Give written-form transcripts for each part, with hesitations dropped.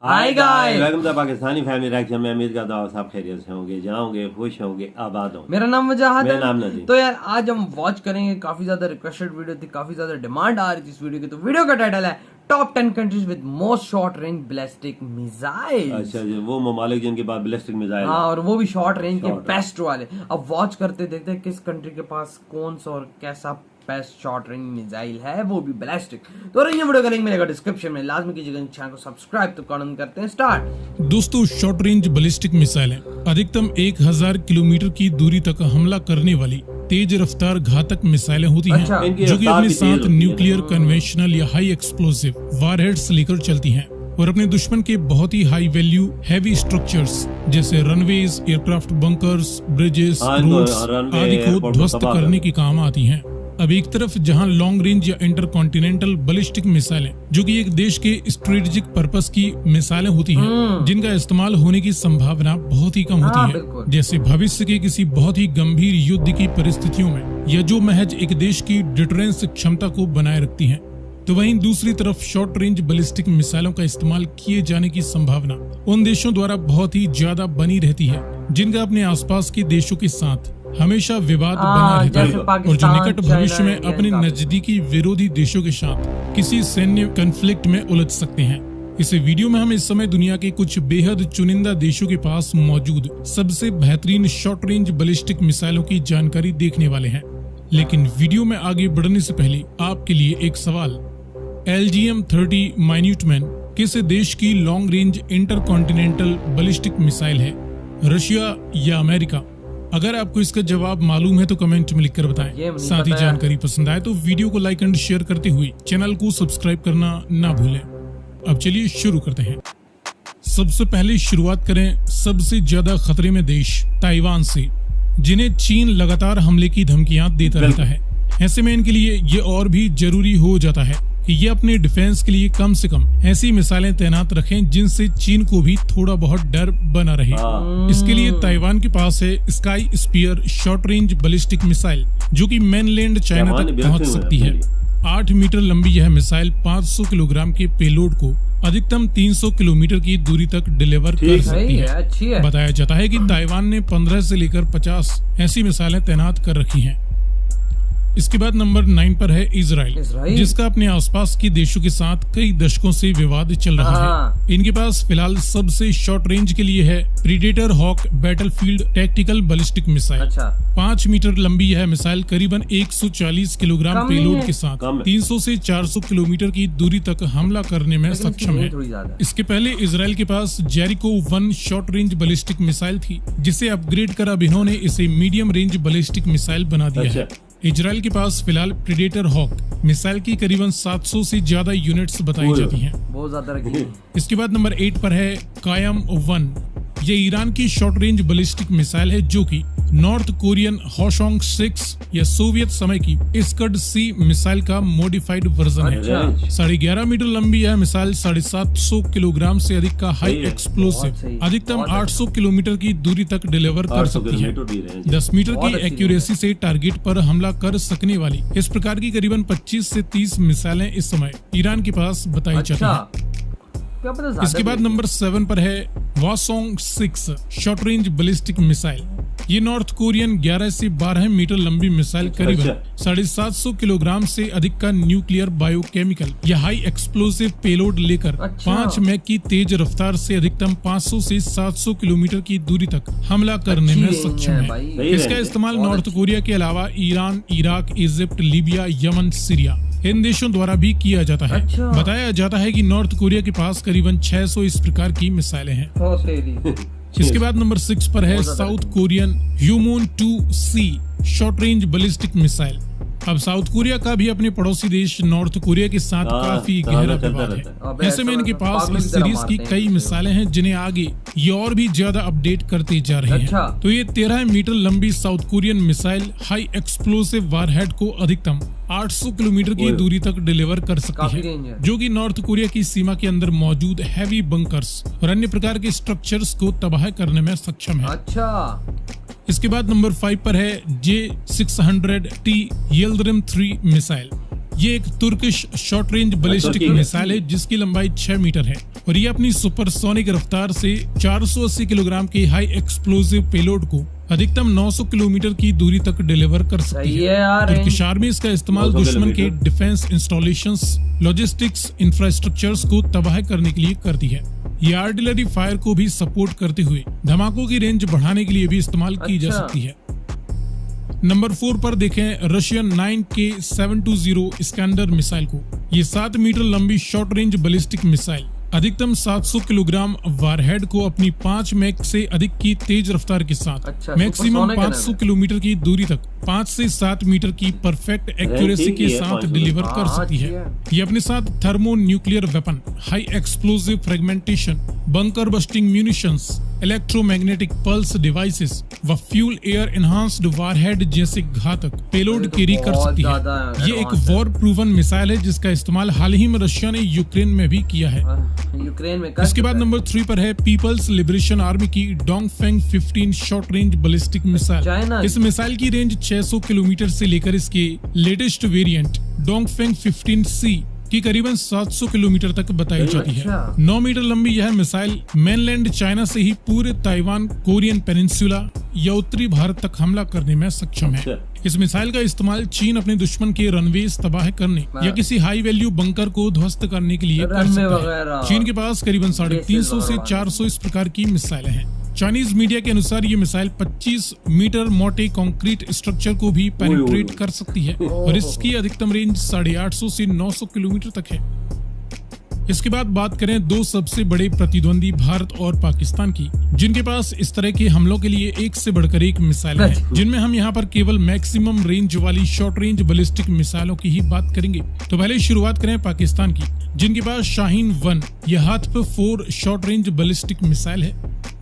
Hi guys, welcome to Pakistani family reaction में। उम्मीद करता हूँ सब खैरियत से होंगे, जाओगे खुश होंगे, आबाद होंगे। मेरा नाम वजाहत है। मेरा नाम नदीम। तो यार आज हम वॉच करेंगे, काफी ज्यादा रिक्वेस्टेड वीडियो थी, काफी ज्यादा डिमांड आ रही थी इस वीडियो की। तो वीडियो का टाइटल है top 10 countries with most short range ballistic missile. अच्छा जी, वो ममालिक जिनके पास बैलिस्टिक मिसाइल। हाँ, और वो भी शॉर्ट रेंज के बेस्ट वाले। अब वॉच करते देखते हैं किस कंट्री के पास कौन सा और कैसा बेस्ट शॉर्ट रेंज मिसाइल है, वो भी बैलिस्टिक। तो ये वीडियो का लिंक मिलेगा डिस्क्रिप्शन में, लाजमी कीजिएगा चैनल को सब्सक्राइब। तो कॉन करते हैं स्टार्ट। दोस्तों, शॉर्ट रेंज बैलिस्टिक मिसाइल है अधिकतम 1000 किलोमीटर की दूरी तक हमला करने वाली तेज रफ्तार घातक मिसाइलें होती हैं, अच्छा। जो कि अपने साथ न्यूक्लियर, कन्वेंशनल या हाई एक्सप्लोसिव वारहेड्स लेकर चलती हैं और अपने दुश्मन के बहुत ही हाई वैल्यू हैवी स्ट्रक्चर्स जैसे runways, aircraft bunkers, bridges, roads आदि को ध्वस्त करने के काम आती हैं। अब एक तरफ जहां लॉन्ग रेंज या इंटरकॉन्टिनेंटल बैलिस्टिक मिसाइलें, जो कि एक देश के स्ट्रेटेजिक पर्पस की मिसाइलें होती हैं, जिनका इस्तेमाल होने की संभावना बहुत ही कम होती है, जैसे भविष्य के किसी बहुत ही गंभीर युद्ध की परिस्थितियों में, या जो महज एक देश की डिटरेंस क्षमता को बनाए रखती हैं। तो वहीं दूसरी तरफ शॉर्ट रेंज बैलिस्टिक मिसाइलों का इस्तेमाल किए जाने की संभावना उन देशों द्वारा बहुत ही ज्यादा बनी रहती है जिनका अपने आसपास के देशों के साथ हमेशा विवाद बना रहता है, और जो निकट भविष्य में अपने नजदीकी विरोधी देशों के साथ किसी सैन्य कॉन्फ्लिक्ट में उलझ सकते हैं। इस वीडियो में हम इस समय दुनिया के कुछ बेहद चुनिंदा देशों के पास मौजूद सबसे बेहतरीन शॉर्ट रेंज बैलिस्टिक मिसाइलों की जानकारी देखने वाले हैं। लेकिन वीडियो में आगे बढ़ने से पहले आपके लिए एक सवाल। LGM-30 मिनुटमैन किस देश की long range intercontinental ballistic missile है, रशिया या अमेरिका? अगर आपको इसका जवाब मालूम है तो कमेंट में लिखकर बताएं। साथ ही जानकारी पसंद आए तो वीडियो को लाइक एंड शेयर करते हुए चैनल को सब्सक्राइब करना ना भूलें। अब चलिए शुरू करते हैं। सबसे पहले शुरुआत करें सबसे ज्यादा खतरे में देश ताइवान से, जिन्हें चीन लगातार हमले की धमकियां देता रहता है। ऐसे में इनके लिए ये और भी जरूरी हो जाता है कि ये अपने डिफेंस के लिए कम से कम ऐसी मिसाइलें तैनात रखें जिनसे चीन को भी थोड़ा बहुत डर बना रहे। इसके लिए ताइवान के पास है Sky Spear short range ballistic missile, जो कि मेनलैंड चाइना तक पहुंच सकती है। 8 मीटर लंबी यह मिसाइल 500 किलोग्राम के पेलोड को अधिकतम 300 किलोमीटर की दूरी तक डिलीवर कर सकती है। बताया जाता है कि ताइवान ने 15 से लेकर 50 ऐसी मिसाइलें तैनात कर रखी हैं। इसके बाद नंबर 9 पर है इजराइल, जिसका अपने आसपास के देशों के साथ कई दशकों से विवाद चल रहा है। इनके पास फिलहाल सबसे शॉर्ट रेंज के लिए है Predator Hawk battlefield tactical ballistic missile. 5 meter लंबी यह मिसाइल करीबन 140 किलोग्राम पेलोड के साथ 300 से 400 किलोमीटर की दूरी तक हमला करने में सक्षम है। इसके पहले इजराइल के पास Jericho 1 short range ballistic missile थी, जिसे अपग्रेड कर अब इन्होंने इसे मीडियम रेंज बैलिस्टिक मिसाइल बना दिया है। इजराइल के पास फिलहाल प्रीडेटर हॉक मिसाइल की करीबन 700 से ज्यादा यूनिट्स बताई जाती हैं। बहुत ज्यादा रखी है। इसके बाद नंबर 8 पर है कायम 1। ये ईरान की शॉर्ट रेंज बैलिस्टिक मिसाइल है, जो कि नॉर्थ कोरियन हॉशोंग 6 या सोवियत समय की स्कड-C मिसाइल का मॉडिफाइड वर्जन है। 11.5 मीटर लंबी यह मिसाइल 750 किलोग्राम से अधिक का हाई एक्सप्लोसिव अधिकतम 800 किलोमीटर की दूरी तक डिलीवर कर सकती है। 10 मीटर की एक्यूरेसी से टारगेट पर हमला कर सकने वाली इस प्रकार की करीबन 25 से 30 मिसाइलें इस समय ईरान के पास बताई जाती हैं। इसके बाद नंबर 7 पर है वासोंग 6 शॉर्ट रेंज बैलिस्टिक मिसाइल। ये नॉर्थ कोरियन 11 से 12 मीटर लंबी मिसाइल करीबन 750 किलोग्राम से अधिक का न्यूक्लियर, बायोकेमिकल या हाई एक्सप्लोसिव पेलोड लेकर 5 मैक की तेज रफ्तार से अधिकतम 500 से 700 किलोमीटर की दूरी तक हमला करने में सक्षम है। इसका इस्तेमाल नॉर्थ कोरिया के अलावा Iran, Iraq, Egypt, Libya, Yemen, Syria इन देशों द्वारा भी किया जाता है। बताया जाता है कि नॉर्थ कोरिया के पास करीबन 600 इस प्रकार की मिसाइलें हैं। इसके बाद नंबर 6 पर है South Korean Hyunmoo 2C short range ballistic missile. अब साउथ कोरिया का भी अपने पड़ोसी देश नॉर्थ कोरिया के साथ काफी गहरा विवाद है। ऐसे में इनके पास इस सीरीज की कई मिसाइलें हैं जिन्हें आगे ये और भी ज्यादा अपडेट करते जा रहे हैं। तो ये 13 मीटर लंबी south Korean missile high explosive warhead को अधिकतम 800 किलोमीटर की दूरी तक डिलीवर कर सकती है, जो कि नॉर्थ कोरिया की सीमा के अंदर मौजूद हैवी बंकर्स और अन्य प्रकार के स्ट्रक्चर्स को तबाह करने में सक्षम है। इसके बाद नंबर 5 पर है J600T यिल्दिरिम 3 मिसाइल। ये एक Turkish short range ballistic missile है जिसकी लंबाई 6 मीटर है और ये अपनी सुपरसोनिक रफ्तार से 480 किलोग्राम के हाई एक्सप्लोसिव पेलोड को अधिकतम 900 किलोमीटर की दूरी तक डिलीवर कर सकती सही है यार। तुर्किश आर्मी इसका इस्तेमाल 900 दुश्मन के kilometre. Defence installations, logistics, infrastructures को तबाह करने के लिए करती है। ये आर्टिलरी फायर को भी सपोर्ट करते हुए धमाकों की रेंज बढ़ाने के लिए भी इस्तेमाल की जा अच्छा। सकती है। नंबर 4 पर देखें रशियन 9K720 इस्कैंडर मिसाइल को। ये 7 मीटर लंबी शॉर्ट रेंज बैलिस्टिक मिसाइल अधिकतम 700 किलोग्राम वारहेड को अपनी 5 मैक से अधिक की तेज रफ्तार के साथ अच्छा, मैक्सिमम सुपरसोनिक है 500 ना? किलोमीटर की दूरी तक 5 से 7 मीटर की परफेक्ट एक्यूरेसी ठीक के ही है, साथ 500 डिलीवर कर हाँ, सकती अच्छी है। है। ये अपने साथ thermo nuclear weapon, high explosive fragmentation, bunker busting munitions, electromagnetic pulse devices व फ्यूल एयर एनहांस्ड वारहेड जैसे घातक पेलोड ये तो कैरी कर बहुत सकती ज्यादा है। ये एक advanced है। वॉर प्रूवन मिसाइल है जिसका इस्तेमाल हाल ही में रशिया ने यूक्रेन में भी किया है। यूक्रेन में कर इसके बाद चुका है। नंबर 3 पर है पीपल्स लिबरेशन आर्मी की Dongfeng 15 short range ballistic missile. China. इस मिसाइल की रेंज 600 किलोमीटर से लेकर इसके लेटेस्ट वेरिएंट डोंगफेंग 15C की करीबन 700 किलोमीटर तक बताई जाती है। अच्छा। 9 मीटर लंबी यह मिसाइल मेनलैंड चाइना से ही पूरे ताइवान, कोरियन पेनिनसुला या उत्तरी भारत तक हमला करने में सक्षम है। अच्छा। इस मिसाइल का इस्तेमाल चीन अपने दुश्मन के रनवेज तबाह करने या किसी हाई वैल्यू बंकर को ध्वस्त करने के लिए कर रनवे सकता वगैरह। है। चीन के पास करीबन 350 से वगैरह। 400 इस प्रकार की मिसाइलें हैं। चाइनीज मीडिया के अनुसार ये मिसाइल 25 मीटर मोटे कंक्रीट स्ट्रक्चर को भी पेनिट्रेट कर सकती है और इसकी अधिकतम रेंज 850 से 900 किलोमीटर तक है। इसके बाद बात करें दो सबसे बड़े प्रतिद्वंदी भारत और पाकिस्तान की, जिनके पास इस तरह के हमलों के लिए एक से बढ़कर एक मिसाइल है, जिनमें हम यहाँ पर केवल मैक्सिमम रेंज वाली शॉर्ट रेंज बैलिस्टिक मिसाइलों की ही बात करेंगे। तो पहले शुरुआत करें पाकिस्तान की, जिनके पास शाहीन 1 यह हाथ पे 4 शॉर्ट रेंज बैलिस्टिक मिसाइल है।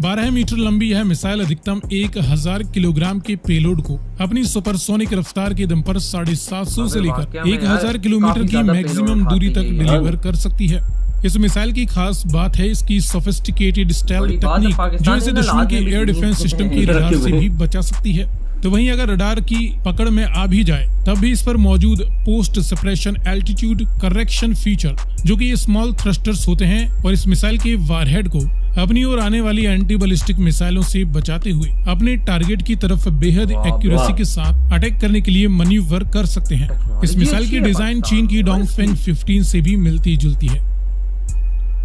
12 मीटर लंबी यह मिसाइल अधिकतम 1000 किलोग्राम के पेलोड को अपनी सुपरसोनिक रफ्तार के दम पर 750 से लेकर वाकई में 1000 यार, किलोमीटर काफी की ज्यादा मैक्सिमम payload दूरी तक उठाती है। डिलीवर कर सकती है। इस मिसाइल की खास बात है इसकी सोफिस्टिकेटेड स्टेल्थ बड़ी बात है, टेक्निक, पाकिस्तान जो इसे ने दुश्मन लाद के भी एयर दी। डिफेंस सिस्टम की रडार से भी बचा सकती है। तो वहीं अगर रडार की पकड़ में आ भी जाए तब भी इस पर मौजूद post suppression altitude correction feature, जो कि स्मॉल थ्रस्टर्स होते हैं और इस मिसाइल के वारहेड को अपनी ओर आने वाली एंटी बैलिस्टिक मिसाइलों से बचाते हुए अपने टारगेट की तरफ बेहद एक्यूरेसी के साथ अटैक करने के लिए मैन्यूवर कर सकते हैं। इस मिसाइल की डिजाइन चीन की डोंगफेंग 15 से भी मिलती जुलती है।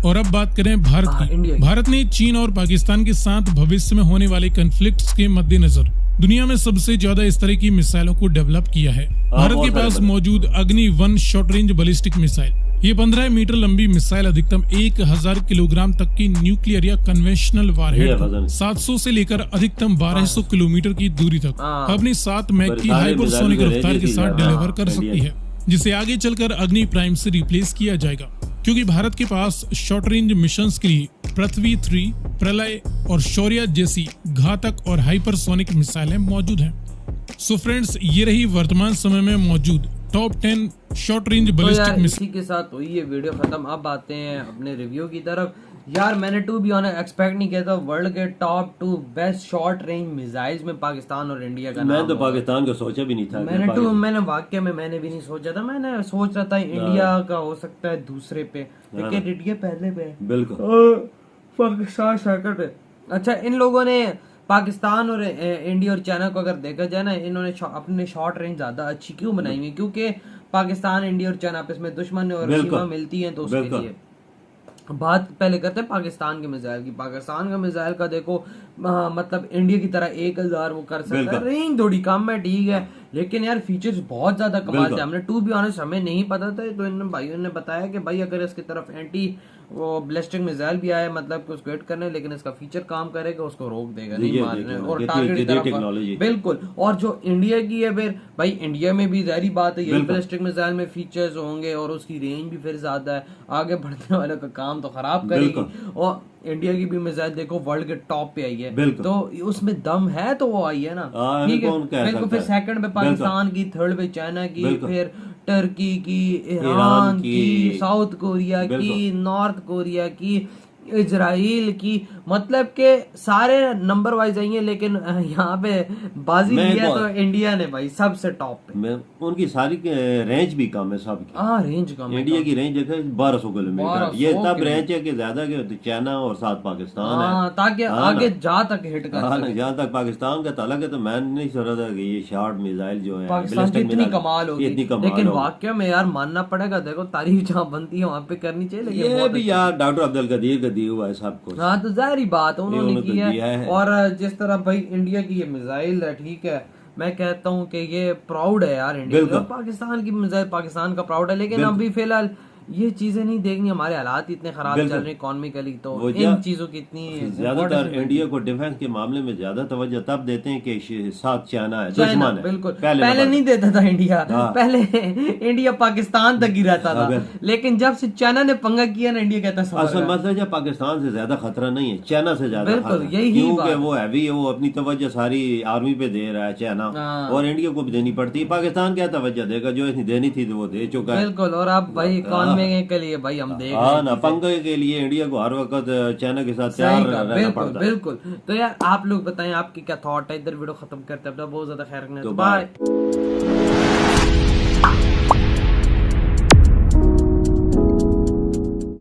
और अब बात करें भारत इंडिया की। की। भारत ने चीन और पाकिस्तान के साथ भविष्य में होने वाले कन्फ्लिक्ट्स के मद्देनजर दुनिया में सबसे ज्यादा इस तरह की मिसाइलों को डेवलप किया है। भारत के बहुत पास सारे अग्नि 1 शॉर्ट रेंज बैलिस्टिक मिसाइल, ये 15 मीटर लंबी मिसाइल अधिकतम 1000 किलोग्राम तक की न्यूक्लियर या कन्वेंशनल वारहेड ये को वजन। 700 से लेकर अधिकतम 1200 किलोमीटर की दूरी तक हाँ। अपनी 7 मैक की बरसाने हाइपरसोनिक मिसाइल रफ्तार के भेजी थी साथ यार। डिलीवर कर हाँ, सकती है, जिसे आगे चलकर अग्नि प्राइम से रिप्लेस किया जाएगा, क्योंकि भारत के पास शॉर्ट रेंज मिशंस के लिए पृथ्वी 3, प्रलय और शौर्य जैसी घातक और हाइपरसोनिक मिसाइलें मौजूद हैं। सो फ्रेंड्स, ये रही वर्तमान समय में मौजूद टॉप 10 शॉर्ट रेंज तो बैलिस्टिक यार मिसाइल। इसी के साथ हुई ये वीडियो खत्म। अब आते हैं अपने रिव्यू की तरफ। यार मैंने टू बी ऑनेस्ट एक्सपेक्ट नहीं किया था वर्ल्ड के top 2 best short range missiles में पाकिस्तान और इंडिया का मैं नाम तो होगा। पाकिस्तान को सोचा भी नहीं था कि मैंने पाकिस्तान- मैंने वाकई में मैंने भी नहीं सोचा था। मैंने सोच रहा था इंडिया का हो सकता है दूसरे पे, लेकिन इंडिया पहले पे है। बिल्कुल पाकिस्तान सेकंड है। अच्छा, इन लोगों ने पाकिस्तान और इंडिया और चाइना को अगर देखा जाए ना, इन्होंने अपने शॉर्ट रेंज ज्यादा अच्छी क्यों बनाई हुई? क्योंकि पाकिस्तान, इंडिया और चाइना आपस में दुश्मन है और बिल्कुल। सीमा मिलती है, तो उसके बिल्कुल। लिए बात पहले करते हैं पाकिस्तान के मिसाइल की। पाकिस्तान का मिसाइल का देखो मतलब इंडिया की तरह 1000 वो कर सकता है, बिल्कुल। रेंज थोड़ी कम है, ठीक है, लेकिन यार फीचर्स बहुत ज्यादा कमाल बिल्कुल। थे। हमने टू बी ऑनेस्ट हमें नहीं पता था, तो इन भाइयों ने बताया कि भाई अगर इसकी तरफ एंटी वो बैलिस्टिक मिसाइल भी आए, मतलब कि उसको हिट करने, लेकिन इसका फीचर काम करेगा, उसको रोक देगा, नहीं मारने और टारगेट की तरफ। टेक्नोलॉजी बिल्कुल। और जो इंडिया की है, फिर भाई इंडिया में भी जारी बात है यही बैलिस्टिक मिसाइल में फीचर्स होंगे और उसकी रेंज भी फिर ज्यादा है, आगे बढ़ने वाले का काम तो खराब करेगी। और इंडिया की भी मिसाइल देखो वर्ल्ड के टॉप पे आई है, तो उसमें दम है तो वो आई है ना, ठीक है। बिल्कुल। फिर सेकंड पे पाकिस्तान की, थर्ड पे चाइना की, फिर टर्की की, ईरान की, साउथ कोरिया की, नॉर्थ कोरिया की, इजराइल की, मतलब के सारे नंबर वाइज आएंगे, लेकिन यहाँ पे बाजी मैं लिया एक तो इंडिया ने भाई सबसे टॉप पे। मैं उनकी सारी रेंज भी कम है सबकी। हाँ रेंज कम है। इंडिया की रेंज है 1200 किलोमीटर, 1200 ये तब किलोमीटर। रेंज है कि ज्यादा के तो चाइना और साथ पाकिस्तान हाँ है। ताकि हाँ आगे ना। जा तक हिट कर हाँ, सके। जहाँ तक पाकिस्तान का ताल्लुक है तो मैं नहीं सोच रहा था कि ये शॉर्ट मिसाइल जो है पाकिस्तान की ballistic इतनी missile, कमाल होगी, ये इतनी कमाल लेकिन होगी। वाकई में यार मानना पड़ेगा, देखो तारीफ जहाँ बनती है वहाँ पे करनी चाहिए, लेकिन ये बहुत भी यार डॉक्टर अब्दुल कदीर का दिया हुआ है सब कुछ। हाँ तो जाहिर बात है उन्होंने उन्होंने तो किया दिया है। और जिस तरह भाई इंडिया की ये मिसाइल है, ठीक है, मैं कहता हूँ कि ये प्राउड है यार इंडिया की, बिल्कुल। और पाकिस्तान की मिसाइल पाकिस्तान का प्राउड है, लेकिन बिल्कुल। अभी फिलहाल ये चीजें नहीं देखनी, हमारे हालात इतने खराब बिल्कुल। चल रहे इकोनॉमिकली, तो वो इन चीजों की इतनी ज्यादातर importance इंडिया को डिफेंस के मामले में ज्यादा तवज्जो तब देते हैं कि साथ चाइना है, चाइना, दुश्मन है। बिल्कुल पहले पहले नहीं देता था इंडिया, हाँ। पहले इंडिया पाकिस्तान तक ही रहता था, हाँ, लेकिन जब से चाइना ने पंगा किया ना, इंडिया कहता है असल मतलब जब पाकिस्तान से ज्यादा खतरा नहीं है, चाइना से ज्यादा बिल्कुल, खतरा है। यही क्योंकि बात। वो हैवी है, वो अपनी तवज्जो सारी आर्मी पे दे रहा है चाइना, हाँ। और इंडिया को भी देनी पड़ती है। पाकिस्तान क्या तवज्जो देगा, जो इसने देनी थी तो वो दे चुका है। बिल्कुल, और अब भाई इकोनॉमी के लिए भाई हम देख रहे हाँ हैं ना, पंगे के लिए इंडिया को हर वक्त चाइना के साथ सही तैयार कहा, रहना बिल्कुल पड़ता है। बिल्कुल। तो यार आप लोग बताएं आपकी क्या थॉट है, इधर वीडियो खत्म करते हैं, अपना बहुत ज्यादा खैर रखना है, तो तो बाय।